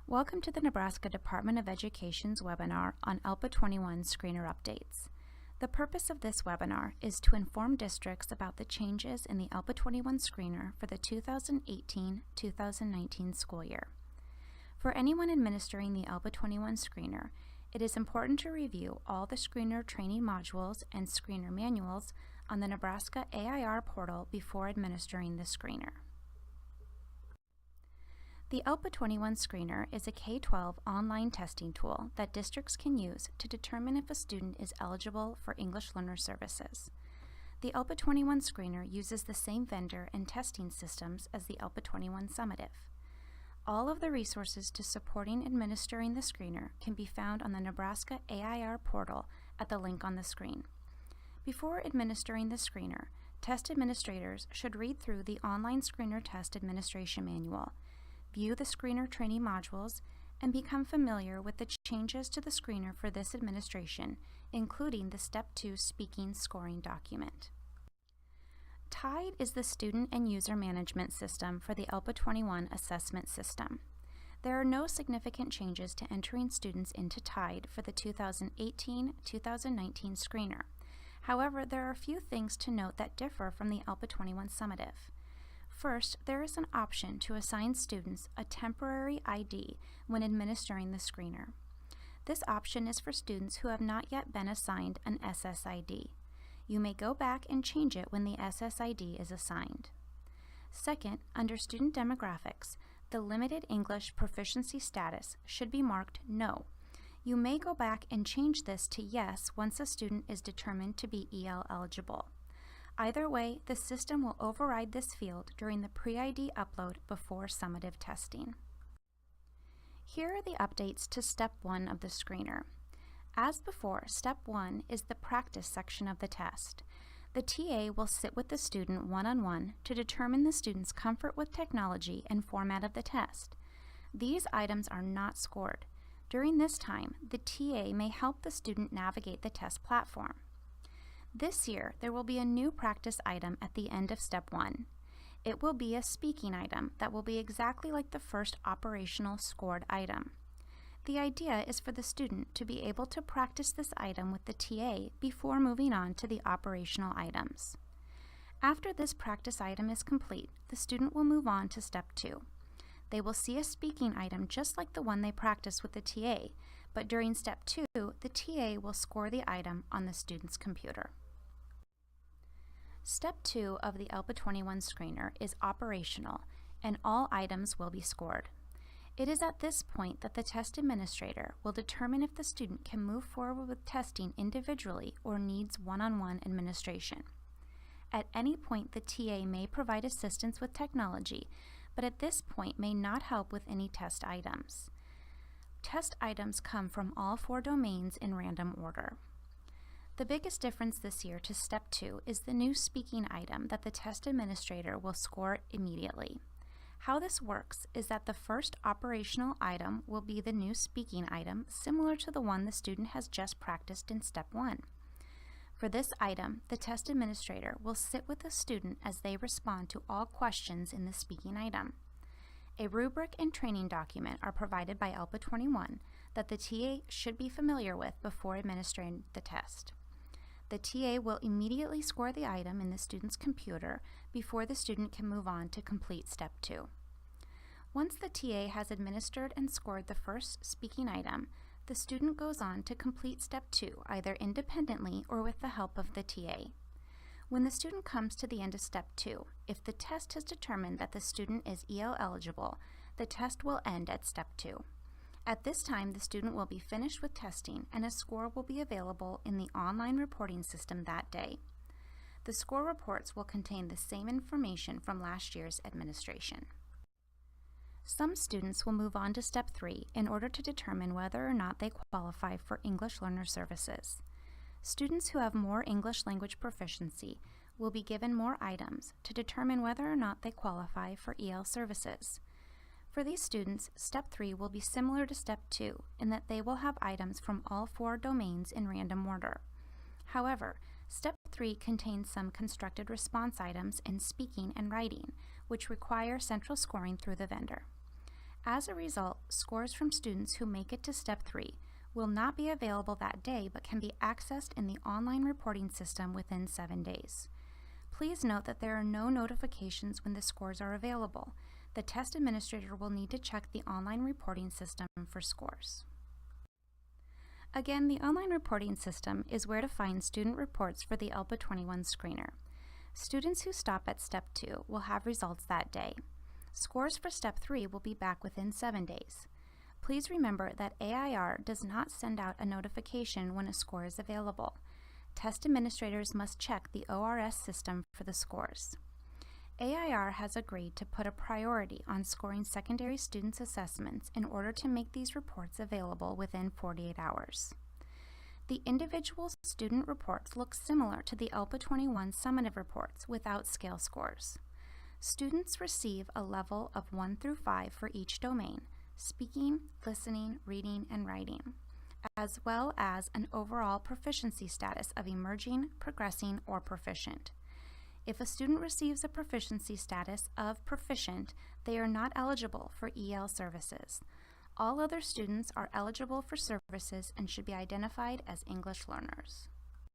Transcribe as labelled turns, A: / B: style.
A: Welcome to the Nebraska Department of Education's webinar on ELPA21 screener updates. The purpose of this webinar is to inform districts about the changes in the ELPA21 screener for the 2018-2019 school year. For anyone administering the ELPA21 screener, it is important to review all the screener training modules and screener manuals on the Nebraska AIR portal before administering the screener. The ELPA21 screener is a K-12 online testing tool that districts can use to determine if a student is eligible for English Learner Services. The ELPA21 screener uses the same vendor and testing systems as the ELPA21 summative. All of the resources to supporting administering the screener can be found on the Nebraska AIR portal at the link on the screen. Before administering the screener, test administrators should read through the online screener test administration manual, view the screener training modules, and become familiar with the changes to the screener for this administration, including the Step 2 speaking scoring document. TIDE is the student and user management system for the ELPA21 assessment system. There are no significant changes to entering students into TIDE for the 2018-2019 screener. However, there are a few things to note that differ from the ELPA21 summative. First, there is an option to assign students a temporary ID when administering the screener. This option is for students who have not yet been assigned an SSID. You may go back and change it when the SSID is assigned. Second, under student demographics, the limited English proficiency status should be marked No. You may go back and change this to Yes once a student is determined to be EL eligible. Either way, the system will override this field during the pre-ID upload before summative testing. Here are the updates to Step 1 of the screener. As before, Step 1 is the practice section of the test. The TA will sit with the student one-on-one to determine the student's comfort with technology and format of the test. These items are not scored. During this time, the TA may help the student navigate the test platform. This year, there will be a new practice item at the end of Step 1. It will be a speaking item that will be exactly like the first operational scored item. The idea is for the student to be able to practice this item with the TA before moving on to the operational items. After this practice item is complete, the student will move on to Step 2. They will see a speaking item just like the one they practiced with the TA, but during Step 2, the TA will score the item on the student's computer. Step 2 of the ELPA21 screener is operational, and all items will be scored. It is at this point that the test administrator will determine if the student can move forward with testing individually or needs one-on-one administration. At any point, the TA may provide assistance with technology, but at this point may not help with any test items. Test items come from all 4 domains in random order. The biggest difference this year to Step 2 is the new speaking item that the test administrator will score immediately. How this works is that the first operational item will be the new speaking item, similar to the one the student has just practiced in Step 1. For this item, the test administrator will sit with the student as they respond to all questions in the speaking item. A rubric and training document are provided by ELPA21 that the TA should be familiar with before administering the test. The TA will immediately score the item in the student's computer before the student can move on to complete Step 2. Once the TA has administered and scored the first speaking item, the student goes on to complete Step 2 either independently or with the help of the TA. When the student comes to the end of Step 2, if the test has determined that the student is EL eligible, the test will end at Step 2. At this time, the student will be finished with testing and a score will be available in the online reporting system that day. The score reports will contain the same information from last year's administration. Some students will move on to Step 3 in order to determine whether or not they qualify for English Learner Services. Students who have more English language proficiency will be given more items to determine whether or not they qualify for EL services. For these students, Step 3 will be similar to Step 2 in that they will have items from all 4 domains in random order. However, Step 3 contains some constructed response items in speaking and writing, which require central scoring through the vendor. As a result, scores from students who make it to Step 3 will not be available that day but can be accessed in the online reporting system within 7 days. Please note that there are no notifications when the scores are available. The test administrator will need to check the online reporting system for scores. Again, the online reporting system is where to find student reports for the ELPA21 screener. Students who stop at Step 2 will have results that day. Scores for Step 3 will be back within 7 days. Please remember that AIR does not send out a notification when a score is available. Test administrators must check the ORS system for the scores. AIR has agreed to put a priority on scoring secondary students' assessments in order to make these reports available within 48 hours. The individual student reports look similar to the ELPA21 summative reports without scale scores. Students receive a level of 1 through 5 for each domain: speaking, listening, reading, and writing, as well as an overall proficiency status of emerging, progressing, or proficient. If a student receives a proficiency status of proficient, they are not eligible for EL services. All other students are eligible for services and should be identified as English learners.